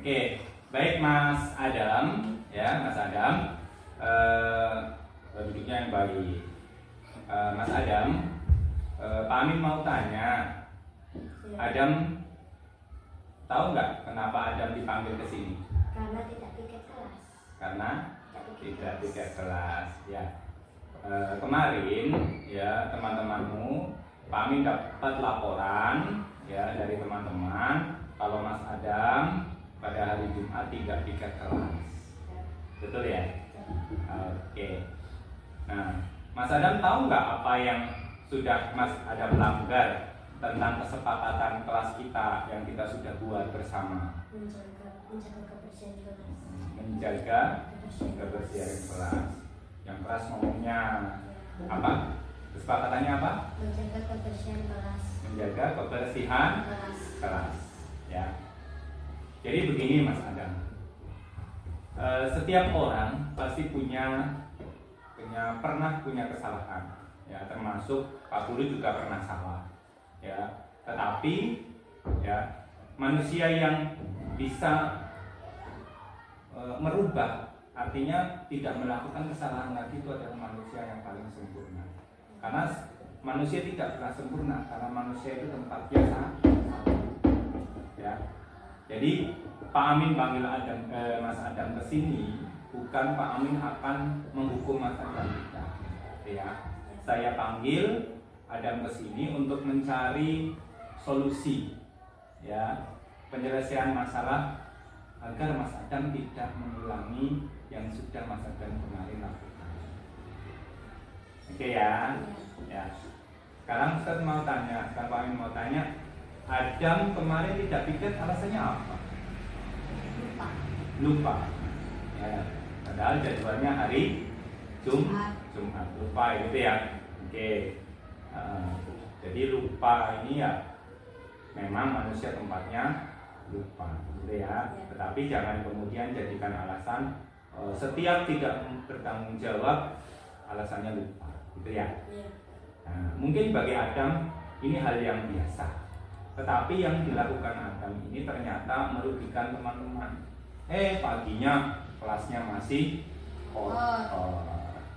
Oke, baik Mas Adam, ya Mas Adam, duduknya yang baik. Mas Adam, Pak Amin mau tanya, Adam tahu nggak kenapa Adam dipanggil ke sini? Karena tidak piket kelas. Karena tidak piket kelas, ya. Kemarin, ya teman-temanmu, Pak Amin dapat laporan, ya dari teman-teman kalau Mas Adam pada hari Jumat tidak piket kelas, betul ya? Oke. Nah, Mas Adam tahu nggak apa yang sudah Mas Adam langgar tentang kesepakatan kelas kita yang kita sudah buat bersama? Menjaga kebersihan kelas. Menjaga kebersihan kelas. Yang kelas ngomongnya apa? Kesepakatannya apa? Menjaga kebersihan kelas. Menjaga kebersihan kelas. Ya. Jadi begini Mas Adam, setiap orang pasti pernah punya kesalahan, ya termasuk Pak Guru juga pernah salah, ya. Tetapi ya manusia yang bisa merubah, artinya tidak melakukan kesalahan lagi, itu adalah manusia yang paling sempurna. Karena manusia tidak pernah sempurna, karena manusia itu tempat biasa, ya. Jadi Pak Amin panggil Mas Adam ke sini bukan Pak Amin akan menghukum Mas Adam, tidak, ya. Saya panggil Adam ke sini untuk mencari solusi, ya, penyelesaian masalah agar Mas Adam tidak mengulangi yang sudah Mas Adam kemarin lakukan. Oke ya, ya. Sekarang Ustaz mau tanya, sekarang Pak Amin mau tanya, Adam kemarin tidak piket alasannya apa? Lupa. Ya, padahal jadwalnya hari Jumat. Lupa gitu ya. Oke. Jadi lupa ini ya memang manusia tempatnya lupa, gitu ya. Tetapi jangan kemudian jadikan alasan setiap tidak bertanggung jawab alasannya lupa, gitu ya. Nah, mungkin bagi Adam ini hal yang biasa. Tetapi yang dilakukan Adam ini ternyata merugikan teman-teman. Paginya kelasnya masih kotor,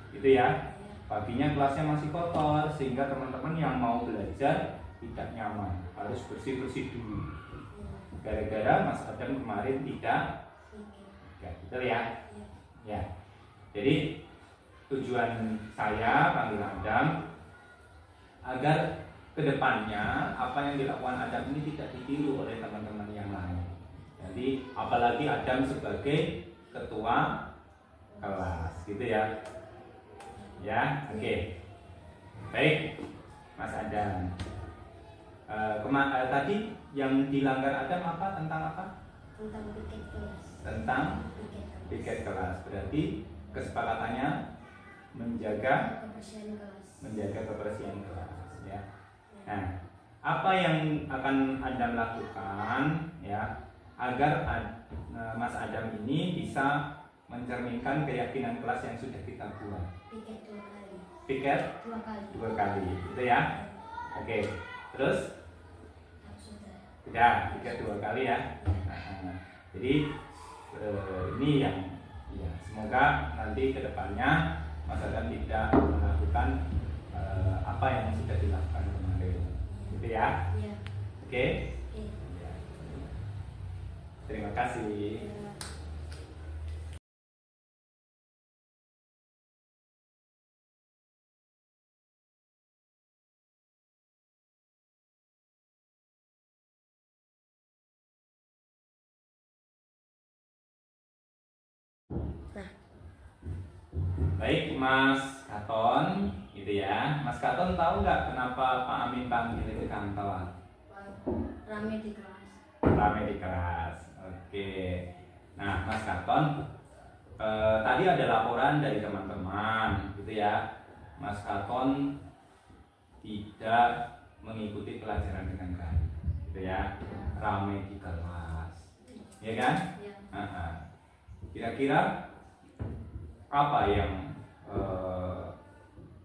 gitu ya. Paginya kelasnya masih kotor sehingga teman-teman yang mau belajar tidak nyaman, harus bersih-bersih dulu. Gara-gara Mas Adam kemarin tidak, betul ya? Ya. Jadi tujuan saya panggil Adam agar kedepannya apa yang dilakukan Adam ini tidak ditiru oleh teman-teman yang lain. Jadi apalagi Adam sebagai ketua kelas, gitu ya. Ya, oke. Baik, Mas Adam. Tadi yang dilanggar Adam apa? Tentang apa? Tentang piket kelas. Tentang piket kelas. Berarti kesepakatannya menjaga kebersihan kelas, ya. Nah, apa yang akan Adam lakukan, ya, agar Mas Adam ini bisa mencerminkan keyakinan kelas yang sudah kita buat? Piket 2 kali. Piket 2 kali, gitu ya. Oke, terus? Sudah, piket 2 kali ya. Jadi ini yang, ya, semoga nanti kedepannya Mas Adam tidak melakukan apa yang sudah dilakukan kemarin, gitu ya. Oke. Ya. Terima kasih. Baik Mas Katon, gitu ya. Mas Katon tahu nggak kenapa Pak Amin panggil ke kantor? Rame di kelas. Rame di kelas. Oke. Nah, Mas Katon, tadi ada laporan dari teman-teman, gitu ya. Mas Katon tidak mengikuti pelajaran dengan baik, gitu ya. Rame di kelas, ya kan? Kira-kira apa yang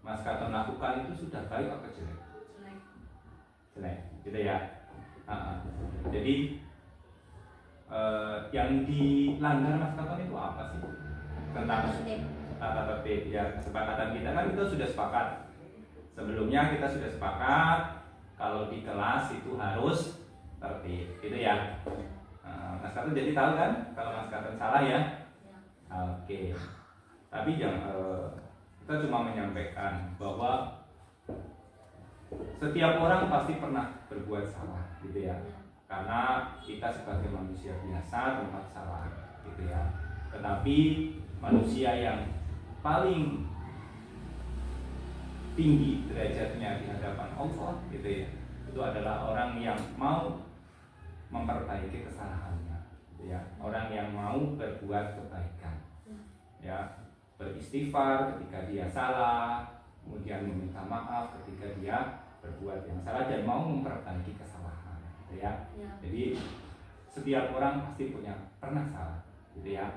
Mas Katon lakukan itu sudah baik atau jelek? Jelek, gitu ya. Jadi yang dilanggar Mas Katon itu apa sih? Tentang tata tertib ya, kesepakatan kita kan kita sudah sepakat. Sebelumnya kita sudah sepakat kalau di kelas itu harus tertib, gitu ya. Mas Katon jadi tahu kan kalau Mas Katon salah ya? Oke. Tapi kita cuma menyampaikan bahwa setiap orang pasti pernah berbuat salah, gitu ya. Karena kita sebagai manusia biasa tempat salah, gitu ya. Tetapi manusia yang paling tinggi derajatnya di hadapan Allah, gitu ya, itu adalah orang yang mau memperbaiki kesalahannya, gitu ya. Orang yang mau berbuat kebaikan, ya, beristighfar ketika dia salah, kemudian meminta maaf ketika dia berbuat yang salah dan mau memperbaiki kesalahan, gitu ya. Jadi setiap orang pasti pernah salah, gitu ya.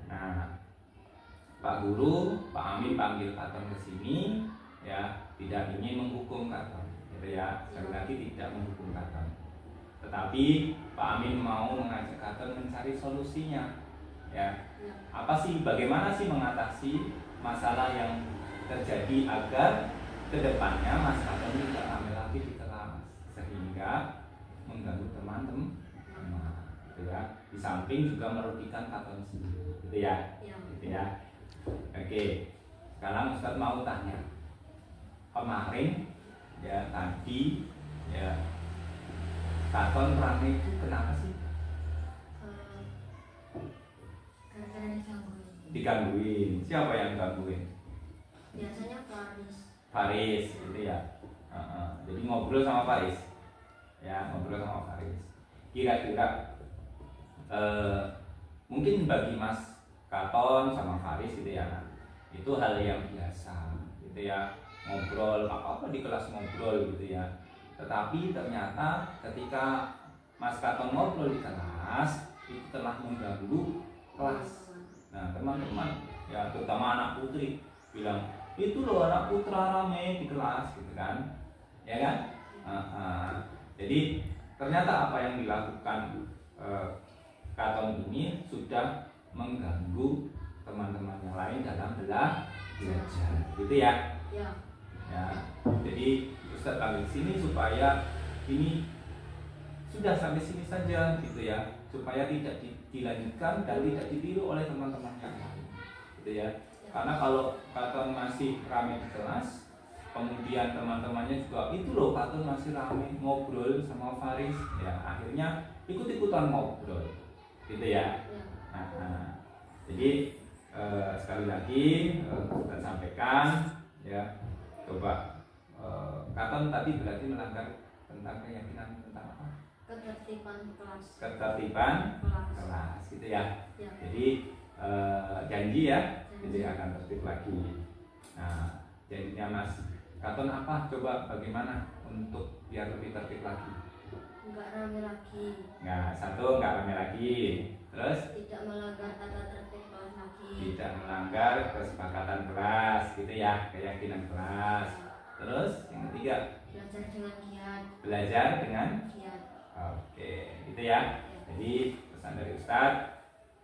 Nah, Pak Guru, Pak Amin panggil Katon ke sini, ya, tidak ingin menghukum Katon, gitu ya. Sekali lagi tidak menghukum Katon, tetapi Pak Amin mau mengajak Katon mencari solusinya, ya. Apa sih, bagaimana sih mengatasi masalah yang terjadi agar kedepannya Mas Katon tidak ramai lagi di kelas sehingga mengganggu teman-teman, gitu ya. Di samping juga merugikan Katon sendiri, gitu ya, gitu ya. Oke, sekarang Ustadz mau tanya, kemarin ya tadi ya Katon rame itu kenapa sih? Karena Digangguin. Siapa yang gangguin? biasanya Faris. Faris, gitu ya. Jadi ngobrol sama Faris, ya, ngobrol sama Faris. Kira-kira mungkin bagi Mas Katon sama Faris, gitu ya, itu hal yang biasa, gitu ya, ngobrol apa-apa di kelas ngobrol, gitu ya. Tetapi ternyata ketika Mas Katon ngobrol di kelas itu telah mengganggu kelas. Nah, teman-teman, ya, terutama anak putri bilang, itu loh anak putra rame di kelas, gitu kan, ya kan? Jadi ternyata apa yang dilakukan Katon ini sudah mengganggu teman-teman yang lain dalam belajar, gitu ya. Ya, jadi Ustadz kami sini supaya ini sudah sampai sini saja, gitu ya, supaya tidak dilanjutkan dan tidak ditiru oleh teman-teman yang lain, gitu ya. Karena kalau Katon masih ramai di kelas, kemudian teman-temannya juga, itu loh Katon masih ramai ngobrol sama Faris, ya, akhirnya ikut-ikutan ngobrol, gitu ya. Jadi sekali lagi kita sampaikan, ya, coba Katon tadi berarti melanggar tentang keyakinan tentang apa? Ketertiban kelas. Ketertiban kelas, gitu ya. Jadi janji ya, jadi akan tertib lagi. Nah, janjinya Mas Katon apa? Coba bagaimana untuk biar lebih tertib lagi? Enggak rame lagi. Satu, enggak rame lagi. Terus? Tidak melanggar tata tertib kelas lagi. Tidak melanggar kesepakatan kelas, gitu ya, keyakinan kelas. Terus yang ketiga? Belajar dengan giat. Belajar dengan giat. Oke, gitu ya. Jadi pesan dari Ustadz,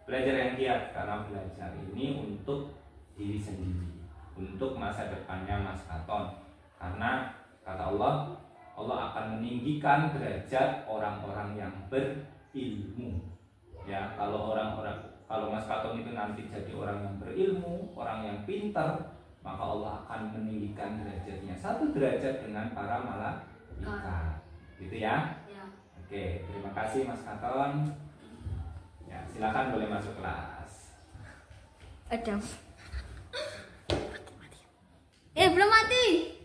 belajar yang giat, karena belajar ini untuk diri sendiri, untuk masa depannya Mas Katon. Karena kata Allah, Allah akan meninggikan derajat orang-orang yang berilmu. Ya, kalau Mas Katon itu nanti jadi orang yang berilmu, orang yang pintar, maka Allah akan meninggikan derajatnya 1 derajat dengan para malaikat. Gitu ya. Oke, terima kasih Mas Katon. Ya, silakan boleh masuk kelas. Belum mati.